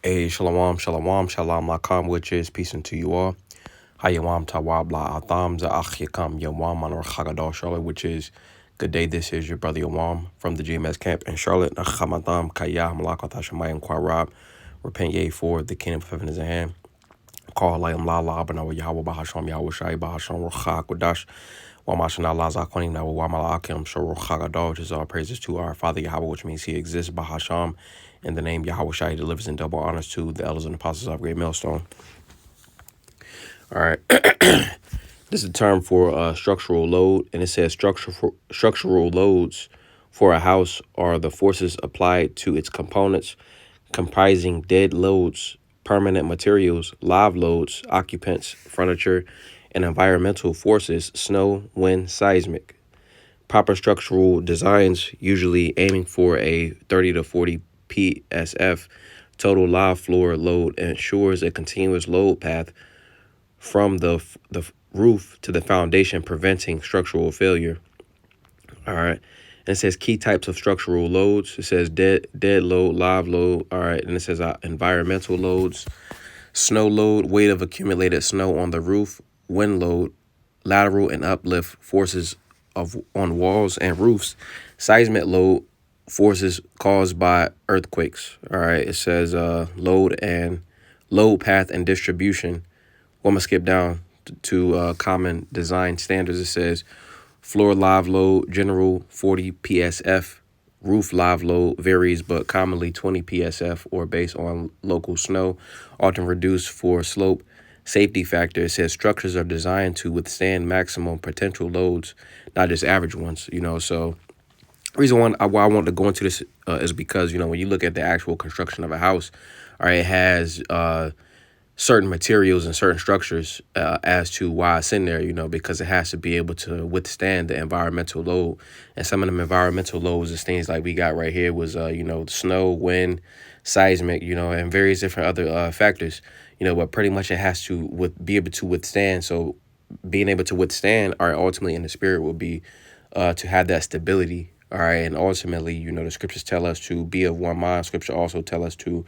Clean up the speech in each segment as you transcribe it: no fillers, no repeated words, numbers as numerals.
Hey, shalom, shalom, shalom, lakam, which is peace unto you all. Hayawam tawab la atham za akhyakam yawam or Chagadal, Charlotte, which is good day. This is your brother Yawam from the GMS camp in Charlotte. Nachamatham kayah malakat hashemayim kwarab. Repent ye for the kingdom of heaven is at hand. Call layam la la b'nawa Yahweh bahasham Yahweh shai bahasham rocha kodash. Wamashana la zakonim na wamala akim shor Chagadal, which is all praises to our Father Yahweh, which means He exists bahasham. In the name Yahweh Shai delivers in double honors to the elders and apostles of Great Millstone. All right. This is a term for structural load, and it says structural loads for a house are the forces applied to its components, comprising dead loads, permanent materials, live loads, occupants, furniture, and environmental forces, snow, wind, seismic. Proper structural designs, usually aiming for a 30 to 40 PSF total live floor load, ensures a continuous load path from the roof to the foundation, preventing structural failure. All right. And it says key types of structural loads. It says dead load, live load. All right. And it says environmental loads, snow load, weight of accumulated snow on the roof, wind load, lateral and uplift forces on walls and roofs, seismic load, forces caused by earthquakes. All right. It says load path and distribution. Well, I'm going to skip down to common design standards. It says floor live load, general 40 PSF. Roof live load varies, but commonly 20 PSF or based on local snow, often reduced for slope. Safety factor, it says structures are designed to withstand maximum potential loads, not just average ones, So the reason why I want to go into this is because, when you look at the actual construction of a house, all right, it has certain materials and certain structures as to why it's in there, because it has to be able to withstand the environmental load. And some of them environmental loads is things like we got right here was, snow, wind, seismic, and various different other factors, but pretty much it has to be able to withstand. So being able to withstand, all right, ultimately in the spirit will be to have that stability. All right. And ultimately, the scriptures tell us to be of one mind. Scripture also tell us to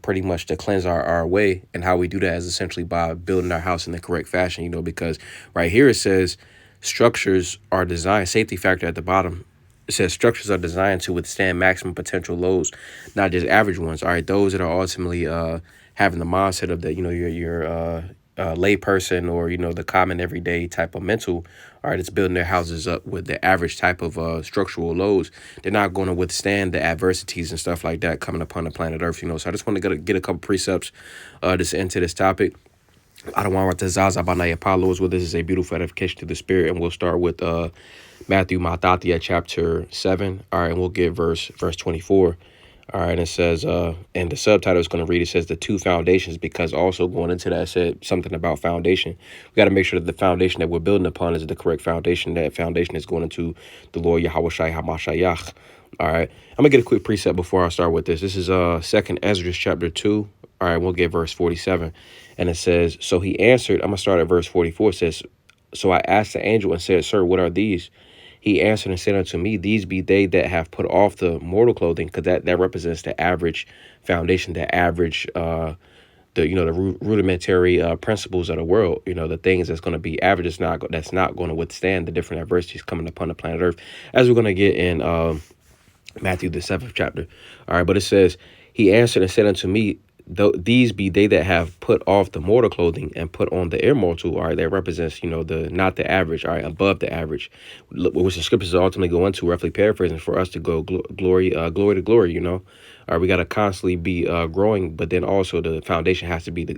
pretty much to cleanse our way, and how we do that is essentially by building our house in the correct fashion, because right here it says structures are designed, safety factor at the bottom. It says structures are designed to withstand maximum potential loads, not just average ones. All right, those that are ultimately having the mindset of that, your lay person or, the common everyday type of mental, all right, it's building their houses up with the average type of structural loads. They're not going to withstand the adversities and stuff like that coming upon the planet Earth, So I just want to get a couple precepts just into this topic. I don't want to Zaza Banaya Apollos. Well, this is a beautiful edification to the spirit, and we'll start with Matthew Mathathia chapter 7. All right, and we'll get verse 24. All right, and it says, and the subtitle is going to read, it says the two foundations, because also going into that said something about foundation. We got to make sure that the foundation that we're building upon is the correct foundation. That foundation is going into the Lord Yahweh Shai HaMashiach. All right, I'm going to get a quick precept before I start with this. This is 2nd Ezra chapter 2. All right, we'll get verse 47. And it says, so he answered, I'm going to start at verse 44. It says, so I asked the angel and said, sir, what are these? He answered and said unto me, these be they that have put off the mortal clothing, because that represents the average foundation, the average, the rudimentary principles of the world, the things that's going to be average, that's not going to withstand the different adversities coming upon the planet Earth, as we're going to get in Matthew, the 7th chapter. All right, but it says, he answered and said unto me, these be they that have put off the mortal clothing and put on the immortal. All right, that represents, the not the average, all right, above the average, which the scriptures ultimately go into, roughly paraphrasing, for us to go glory to glory, All right, we got to constantly be growing, but then also the foundation has to be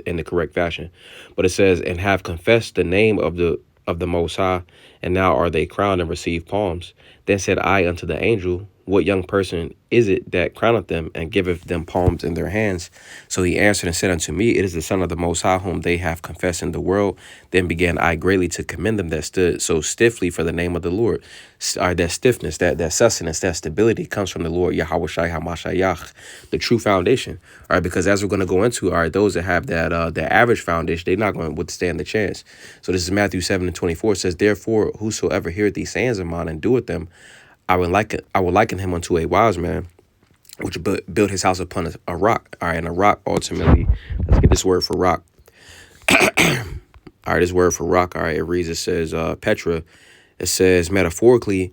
in the correct fashion. But it says, and have confessed the name of the Most High, and now are they crowned and receive palms. Then said I unto the angel, what young person is it that crowneth them and giveth them palms in their hands? So he answered and said unto me, it is the Son of the Most High, whom they have confessed in the world. Then began I greatly to commend them that stood so stiffly for the name of the Lord. That stiffness, that sustenance, that stability comes from the Lord Yahweh Shai HaMashiach, the true foundation. All right, because as we're going to go into, all right, those that have that the average foundation, they're not going to withstand the chance. So this is Matthew 7:24. It says, therefore, whosoever heareth these sayings of mine and doeth them, I would liken him unto a wise man, which built his house upon a rock. All right, and a rock ultimately, let's get this word for rock. All right, this word for rock, all right, it reads, it says Petra. It says metaphorically,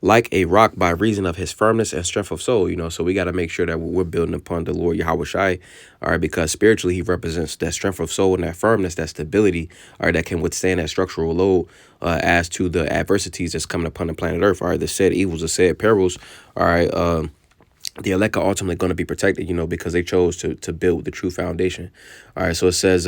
like a rock by reason of his firmness and strength of soul, so we got to make sure that we're building upon the Lord Yahweh Shai, all right, because spiritually he represents that strength of soul and that firmness, that stability, all right, that can withstand that structural load as to the adversities that's coming upon the planet Earth, all right, the said evils, the said perils, all right, the elect are ultimately going to be protected, because they chose to build the true foundation, all right, so it says,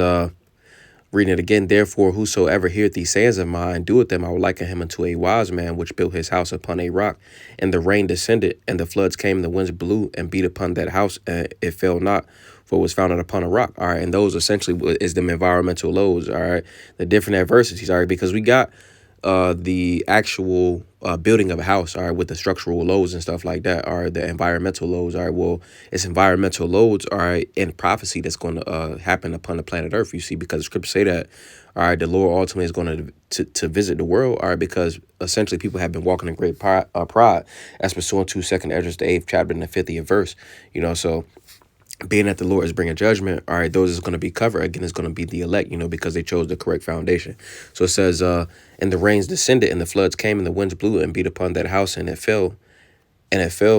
reading it again, therefore, whosoever heareth these sayings of mine and doeth them, I will liken him unto a wise man which built his house upon a rock. And the rain descended, and the floods came, and the winds blew and beat upon that house, and it fell not, for it was founded upon a rock. All right, and those essentially is them environmental loads. All right, the different adversities. All right, because we got the actual building of a house, all right, with the structural loads and stuff like that, are the environmental loads. All right, well, it's environmental loads, all right, in prophecy that's going to happen upon the planet Earth, you see, because the scriptures say that, all right, the Lord ultimately is going to visit the world, all right, because essentially people have been walking in great pride, as pursuant to 2nd Esdras, the 8th chapter and the 50th verse, so being that the Lord is bringing judgment, all right, those is going to be covered. Again, it's going to be the elect, because they chose the correct foundation. So it says, and the rains descended, and the floods came, and the winds blew and beat upon that house, and it fell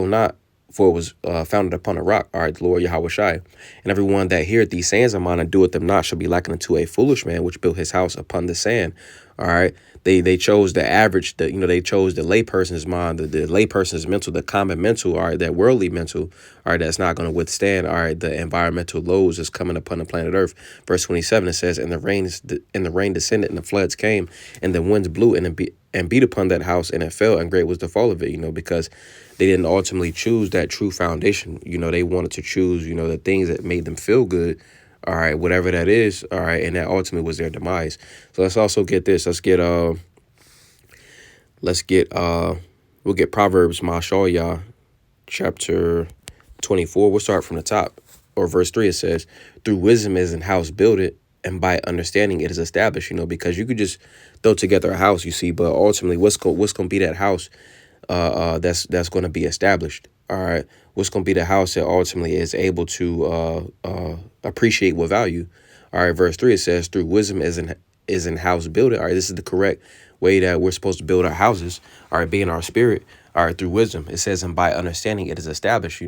not, for it was founded upon a rock, all right, the Lord Yahweh Shai. And everyone that heareth these sayings of mine and doeth them not shall be likened unto a foolish man which built his house upon the sand, all right. They chose the average, they chose the layperson's mind, the layperson's mental, the common mental, all right, that worldly mental, all right, that's not going to withstand, all right, the environmental loads that's coming upon the planet Earth. Verse 27, it says, and the rain descended, and the floods came, and the winds blew and beat upon that house, and it fell, and great was the fall of it, because they didn't ultimately choose that true foundation. They wanted to choose, the things that made them feel good, all right, whatever that is, all right, and that ultimately was their demise. So let's also get this. We'll get Proverbs, Mashal, chapter 24. We'll start from the top, or verse 3. It says, through wisdom is an house builded, and by understanding it is established, because you could just throw together a house, you see, but ultimately what's going to be that house that's going to be established, all right? What's going to be the house that ultimately is able to appreciate with value, all right? Verse 3, it says, through wisdom is an house builded, all right? This is the correct way that we're supposed to build our houses, all right, being our spirit, all right, through wisdom. It says, and by understanding it is established,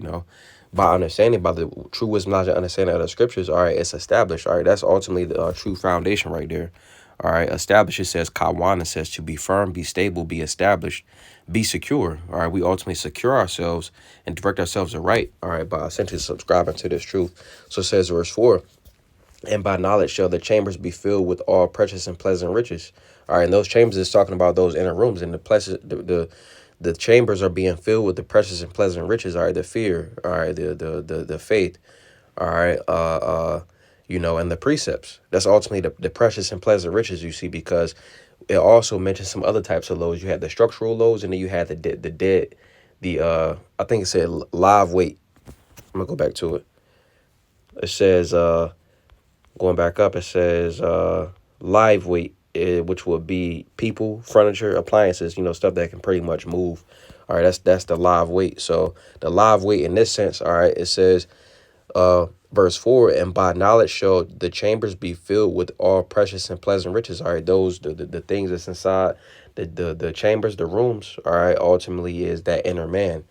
by understanding, by the true wisdom, knowledge, and understanding of the scriptures, all right, it's established, all right? That's ultimately the true foundation right there. All right, established, it says, Kawan, it says to be firm, be stable, be established, be secure. All right, we ultimately secure ourselves and direct ourselves aright, all right, by essentially subscribing to this truth. So it says, verse 4, and by knowledge shall the chambers be filled with all precious and pleasant riches. All right, and those chambers is talking about those inner rooms, and the chambers are being filled with the precious and pleasant riches, all right, the fear, all right, the faith, all right, and the precepts. That's ultimately the precious and pleasant riches, you see, because it also mentions some other types of loads. You had the structural loads, and then you had the dead, I think it said live weight. I'm gonna go back to it. It says, going back up, it says live weight, which would be people, furniture, appliances, stuff that can pretty much move. All right, that's the live weight. So the live weight in this sense, all right, it says, verse 4, and by knowledge shall the chambers be filled with all precious and pleasant riches. All right, those the things that's inside the chambers, the rooms, all right, ultimately is that inner man.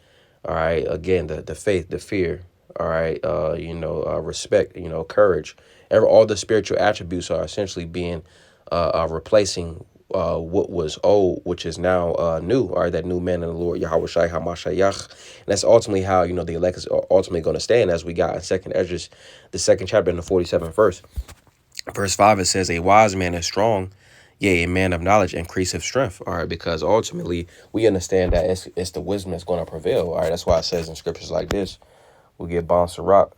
All right, again, the faith, the fear, all right, respect, courage. All the spiritual attributes are essentially being replacing what was old, which is now new, or that new man in the Lord, Yahweh Shai HaMashiach. And that's ultimately how, the elect is ultimately going to stand, as we got in 2nd Esdras, the 2nd chapter and the 47th verse. Verse 5, it says, a wise man is strong, yea, a man of knowledge increaseth strength. All right, because ultimately we understand that it's the wisdom that's going to prevail. All right, that's why it says in scriptures like this. We'll get Bon Sirach,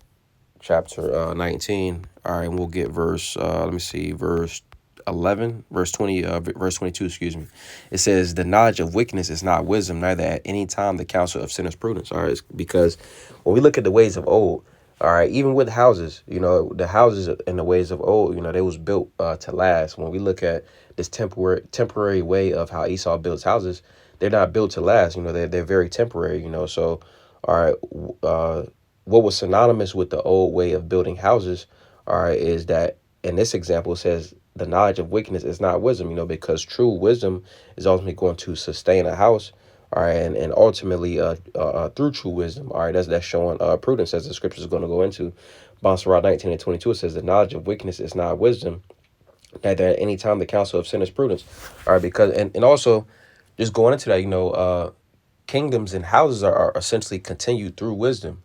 chapter 19. All right, and we'll get verse, verse 11, verse 20, verse 22, excuse me. It says, the knowledge of wickedness is not wisdom, neither at any time the counsel of sinners prudence. All right, it's because when we look at the ways of old, all right, even with houses, the houses in the ways of old, they was built to last. When we look at this temporary way of how Esau builds houses, they're not built to last. They're very temporary. So All right, what was synonymous with the old way of building houses, all right, is that in this example it says the knowledge of wickedness is not wisdom, because true wisdom is ultimately going to sustain a house, all right, and ultimately through true wisdom, all right, that's showing prudence, as the scriptures is going to go into. Bonsarah 19 and 22, it says the knowledge of wickedness is not wisdom, neither at any time the counsel of sin is prudence, all right, because and also just going into that, kingdoms and houses are essentially continued through wisdom.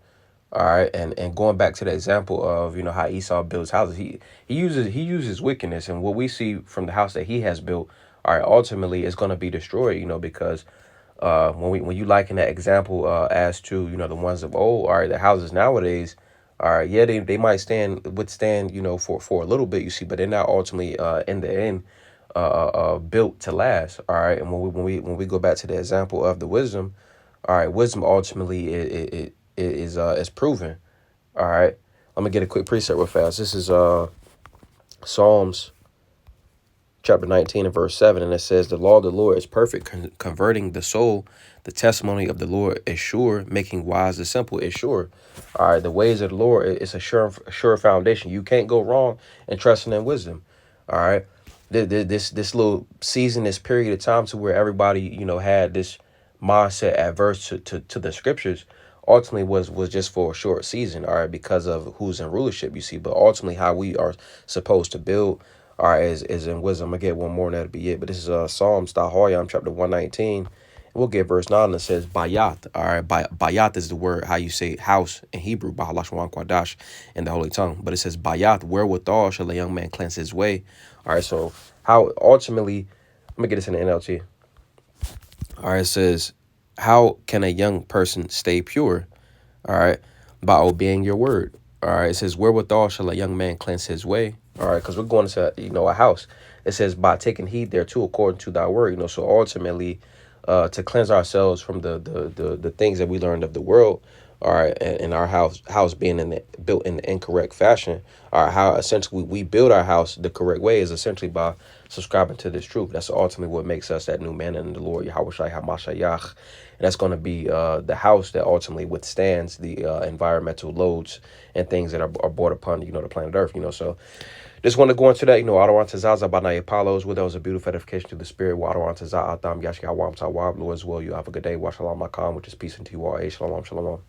All right, and going back to the example of how Esau builds houses, he uses wickedness, and what we see from the house that he has built, all right, ultimately is going to be destroyed. Because when you liken that example as to the ones of old, all right, the houses nowadays, all right, yeah, they might withstand for a little bit, but they're not ultimately in the end built to last. All right, and when we go back to the example of the wisdom, all right, wisdom ultimately is proven. All right, I'm gonna get a quick precept real fast. This is Psalms chapter 19 and verse 7, and it says, "The law of the Lord is perfect, converting the soul. The testimony of the Lord is sure, making wise the simple." Is sure. All right, the ways of the Lord is a sure foundation. You can't go wrong in trusting in wisdom. All right, this little season, this period of time to where everybody had this mindset adverse to the scriptures, ultimately was just for a short season, all right, because of who's in rulership, but ultimately how we are supposed to build, all right, is in wisdom. I'm gonna get one more and that'll be it. But this is Psalms Tahoyam chapter 119. We'll get verse 9 that says Bayat. All right, Bayat is the word how you say house in Hebrew, Bahalashwan Kwadash in the Holy Tongue. But it says Bayat, wherewithal shall a young man cleanse his way. All right, so how ultimately, let me get this in the NLT. All right, it says, how can a young person stay pure? All right, by obeying your word. All right, it says, wherewithal shall a young man cleanse his way? All right, because we're going to a house. It says, by taking heed thereto according to thy word. So ultimately, to cleanse ourselves from the things that we learned of the world. All right, and our house being built in the incorrect fashion. All right, how essentially we build our house the correct way is essentially by subscribing to this truth. That's ultimately what makes us that new man in the Lord, Yahweh Shai HaMashiach. And that's going to be the house that ultimately withstands the environmental loads and things that are brought upon, the planet Earth, So just want to go into that, Adawan Tazaza Banai Apollos, where there was a beautiful edification to the spirit. Adawan Tazah Adam Yashi Awam Tawab, Lord as well. You have a good day. Wa Shalom Makam, which is peace into you all. Shalom, shalom.